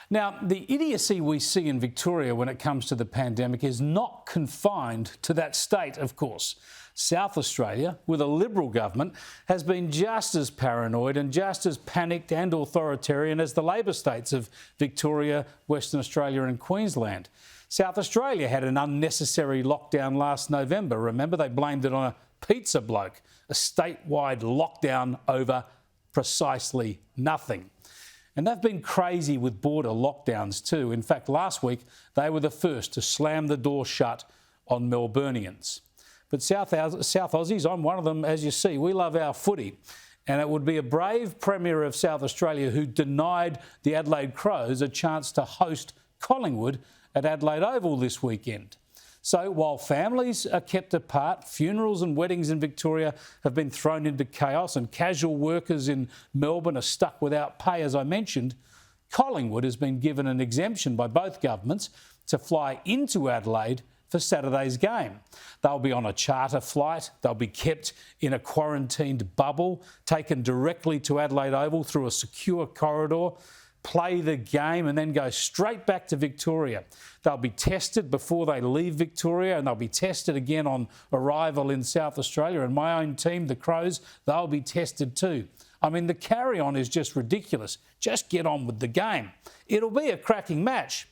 Now, the idiocy we see in Victoria when it comes to the pandemic is not confined to that state, of course. South Australia, with a Liberal government, has been just as paranoid and just as panicked and authoritarian as the Labor states of Victoria, Western Australia and Queensland. South Australia had an unnecessary lockdown last November. Remember, they blamed it on a pizza bloke. A statewide lockdown over precisely nothing. And they've been crazy with border lockdowns too. In fact, last week, they were the first to slam the door shut on Melburnians. But South Aussies, I'm one of them, as you see, we love our footy. And it would be a brave Premier of South Australia who denied the Adelaide Crows a chance to host Collingwood at Adelaide Oval this weekend. So while families are kept apart, funerals and weddings in Victoria have been thrown into chaos and casual workers in Melbourne are stuck without pay, as I mentioned, Collingwood has been given an exemption by both governments to fly into Adelaide for Saturday's game. They'll be on a charter flight, they'll be kept in a quarantined bubble, taken directly to Adelaide Oval through a secure corridor, play the game and then go straight back to Victoria. They'll be tested before they leave Victoria and they'll be tested again on arrival in South Australia. And my own team, the Crows, they'll be tested too. I mean, the carry-on is just ridiculous. Just get on with the game. It'll be a cracking match.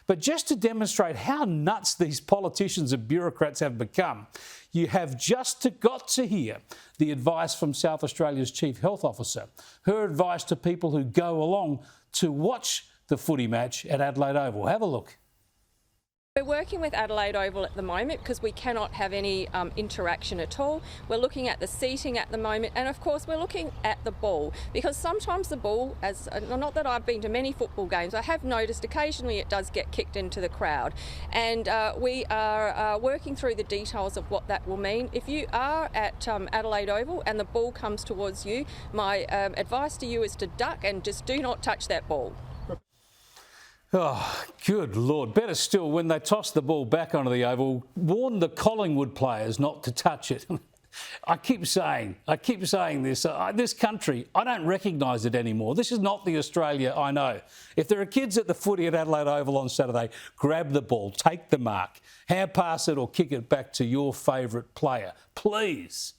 But just to demonstrate how nuts these politicians and bureaucrats have become, you have just got to hear the advice from South Australia's Chief Health Officer, her advice to people who go along to watch the footy match at Adelaide Oval. Have a look. We're working with Adelaide Oval at the moment because we cannot have any interaction at all. We're looking at the seating at the moment, and of course we're looking at the ball, because sometimes the ball, not that I've been to many football games, I have noticed occasionally it does get kicked into the crowd, and we are working through the details of what that will mean. If you are at Adelaide Oval and the ball comes towards you, my advice to you is to duck and just do not touch that ball. Oh, good Lord. Better still, when they toss the ball back onto the oval, warn the Collingwood players not to touch it. I keep saying this. This country, I don't recognise it anymore. This is not the Australia I know. If there are kids at the footy at Adelaide Oval on Saturday, grab the ball, take the mark, hand pass it or kick it back to your favourite player. Please.